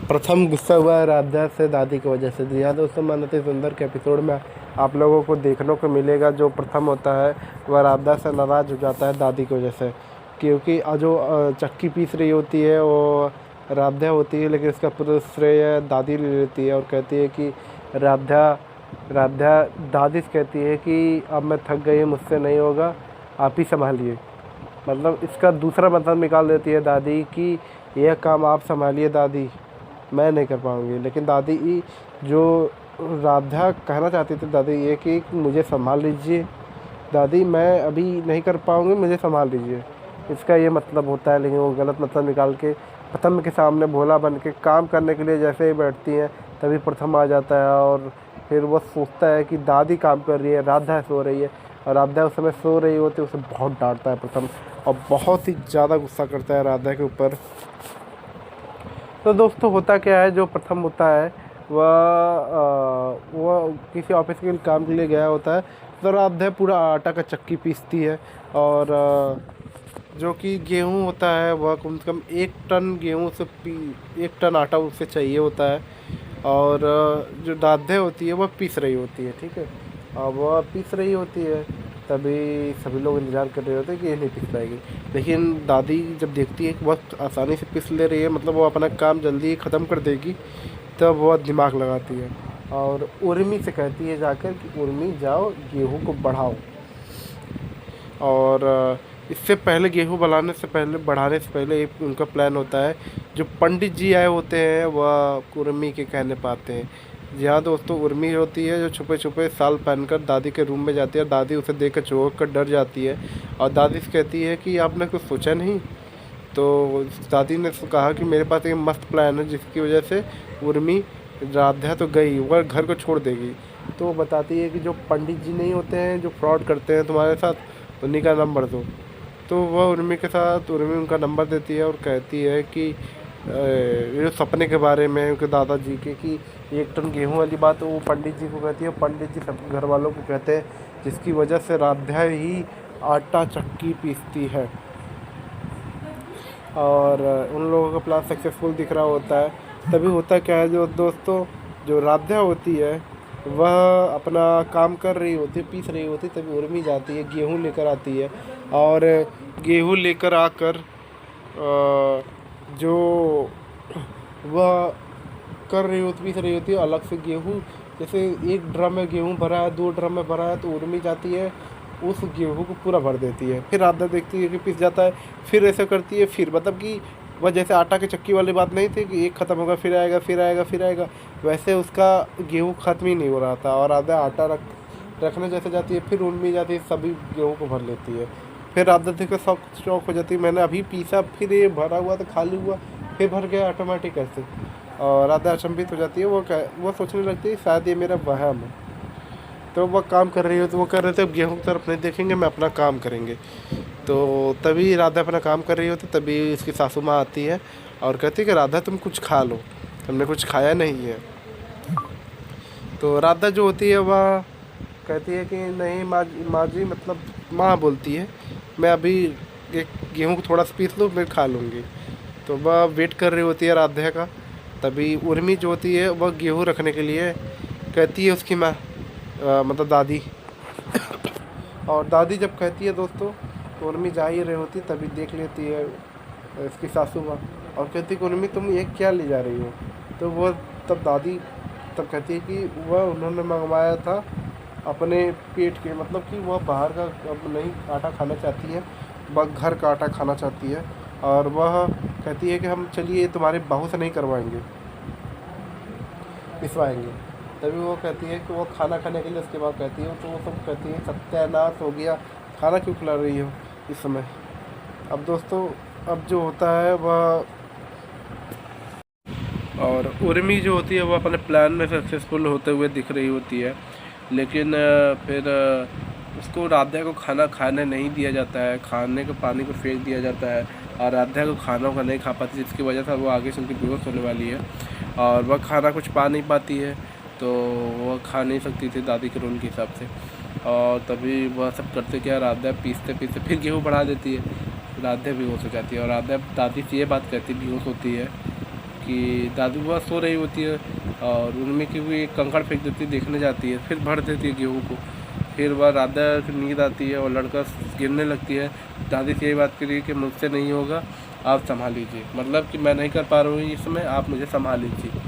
प्रथम गुस्सा हुआ राधा से दादी की वजह से। जी हाँ दोस्तों, मानवती सुंदर के एपिसोड में आप लोगों को देखने को मिलेगा जो प्रथम होता है वह राधा से नाराज़ हो जाता है दादी की वजह से, क्योंकि जो चक्की पीस रही होती है वो राधा होती है, लेकिन इसका पूरा श्रेय दादी ले लेती है और कहती है कि राधा राधा दादी से कहती है कि अब मैं थक गई, मुझसे नहीं होगा, आप ही संभालिए। मतलब इसका दूसरा मतलब निकाल देती है दादी कि यह काम आप संभालिए दादी, मैं नहीं कर पाऊँगी। लेकिन दादी जो राधा कहना चाहती थी दादी ये कि मुझे संभाल लीजिए दादी, मैं अभी नहीं कर पाऊँगी, मुझे संभाल लीजिए, इसका ये मतलब होता है। लेकिन वो गलत मतलब निकाल के प्रथम के सामने भोला बन के काम करने के लिए जैसे ही बैठती हैं तभी प्रथम आ जाता है और फिर वो सोचता है कि दादी काम कर रही है, राधा सो रही है, और राधा उस समय सो रही होती है। उसे बहुत डांटता है प्रथम और बहुत ही ज़्यादा गुस्सा करता है राधा के ऊपर। तो दोस्तों होता क्या है, जो प्रथम होता है वह किसी ऑफिस के काम के लिए गया होता है। तो राधा पूरा आटा का चक्की पीसती है और जो कि गेहूँ होता है वह कम से कम 1 टन गेहूँ से 1 टन आटा उससे चाहिए होता है। और जो राधा होती है वह पीस रही होती है, ठीक है, और वह पीस रही होती है तभी सभी लोग इंतज़ार कर रहे होते हैं कि ये नहीं पीस पाएगी। लेकिन दादी जब देखती है कि बहुत आसानी से पीस ले रही है, मतलब वो अपना काम जल्दी ख़त्म कर देगी, तब वह दिमाग लगाती है और उर्मी से कहती है जाकर कि उर्मी जाओ गेहूँ को बढ़ाओ। और इससे पहले गेहूँ बढ़ाने से पहले एक उनका प्लान होता है। जो पंडित जी आए होते हैं वह उर्मी के कहने पाते हैं। जी हाँ दोस्तों, उर्मी होती है जो छुपे छुपे साल पहनकर दादी के रूम में जाती है। दादी उसे देख कर चौंक कर डर जाती है और दादी से कहती है कि आपने कुछ सोचा नहीं। तो दादी ने कहा कि मेरे पास एक मस्त प्लान है जिसकी वजह से उर्मी राधा तो गई, वह घर को छोड़ देगी। तो वो बताती है कि जो पंडित जी नहीं होते हैं जो फ्रॉड करते हैं तुम्हारे साथ, उन्हीं का नंबर दो। तो वह उर्मी उनका नंबर देती है और कहती है कि ये सपने के बारे में उनके दादाजी के कि 1 टन गेहूँ वाली बात वो पंडित जी को कहती है। पंडित जी सब घर वालों को कहते हैं, जिसकी वजह से राधा ही आटा चक्की पीसती है और उन लोगों का प्लान सक्सेसफुल दिख रहा होता है। तभी होता क्या है जो दोस्तों, जो राधा होती है वह अपना काम कर रही होती है, पीस रही होती है, तभी उर्मी जाती है, गेहूँ लेकर आती है और गेहूँ लेकर आकर जो वह कर रही होती पीस रही होती है अलग से गेहूँ। जैसे 1 ड्रम में गेहूँ भरा है, 2 ड्रम में भरा है, तो उर्मी जाती है उस गेहूँ को पूरा भर देती है। फिर राधा देखती है कि पिस जाता है, फिर ऐसा करती है, फिर मतलब कि वह जैसे आटा की चक्की वाली बात नहीं थी कि एक ख़त्म होगा फिर आएगा फिर आएगा फिर आएगा, वैसे उसका गेहूँ ख़त्म ही नहीं हो रहा था। और राधा आटा रखने जैसे जाती है, फिर उर्मी जाती है, सभी गेहूँ को भर लेती है। फिर राधा देखकर शौक हो जाती है, मैंने अभी पीसा फिर ये भरा हुआ था खाली हुआ फिर भर गया ऑटोमेटिक ऐसे। और राधा अचंभित हो जाती है, वो सोचने लगती है शायद ये मेरा वहम है। तो वह काम कर रही हो तो वो कर रहे थे अब गेहूँ की तरफ नहीं देखेंगे, मैं अपना काम करेंगे। तो तभी राधा अपना काम कर रही होती, तभी इसकी सासू माँ आती है और कहती है कि राधा तुम कुछ खा लो, तुमने कुछ खाया नहीं है। तो राधा जो होती है वह कहती है कि नहीं माँ जी, मतलब माँ बोलती है मैं अभी एक गेहूँ को थोड़ा सा पीस लूँ मैं खा लूँगी। तो वह वेट कर रही होती है राधा का। तभी उर्मी जो होती है वह गेहूँ रखने के लिए कहती है उसकी माँ, मतलब दादी। और दादी जब कहती है दोस्तों तो उर्मी जा ही रही होती, तभी देख लेती है इसकी सासू माँ और कहती है कि उर्मी तुम ये क्या ले जा रही हो। तो वो दादी तब कहती है कि वह उन्होंने मंगवाया था अपने पेट के, मतलब कि वह बाहर का अब नहीं आटा खाना चाहती है, वह घर का आटा खाना चाहती है। और वह कहती है कि हम चलिए तुम्हारे बहू से नहीं करवाएंगे, पिसवाएंगे। तभी वो कहती है कि वो खाना खाने के लिए उसके बाद कहती है, तो वो सब कहती है सत्यानाश हो गया, खाना क्यों खिला रही हो इस समय। अब दोस्तों अब जो होता है वह, और उर्मी जो होती है वो अपने प्लान में सक्सेसफुल होते हुए दिख रही होती है। लेकिन फिर उसको राधा को खाना खाने नहीं दिया जाता है, खाने को पानी को फेंक दिया जाता है और राधा को खाना का नहीं खा पाती, जिसकी वजह से वो आगे चल के बेहोश होने वाली है और वह खाना कुछ पा नहीं पाती है। तो वह खा नहीं सकती थी दादी के रूल के हिसाब से। और तभी वह सब करते क्या, राधा पीसते पीसते फिर गेहूँ बढ़ा देती है, राधा बेहोश हो जाती है। और राधा दादी से ये बात कहती बेहोश होती है कि दादी बुआ सो रही होती है और उर्मी की भी एक कंकड़ फेंक देती है, देखने जाती है, फिर भर देती है गेहूँ को। फिर वह राधा की नींद आती है और लड़का गिरने लगती है। दादी से यही बात करी कि मुझसे नहीं होगा, आप संभाल लीजिए, मतलब कि मैं नहीं कर पा रही हूँ इस समय, आप मुझे संभाल लीजिए।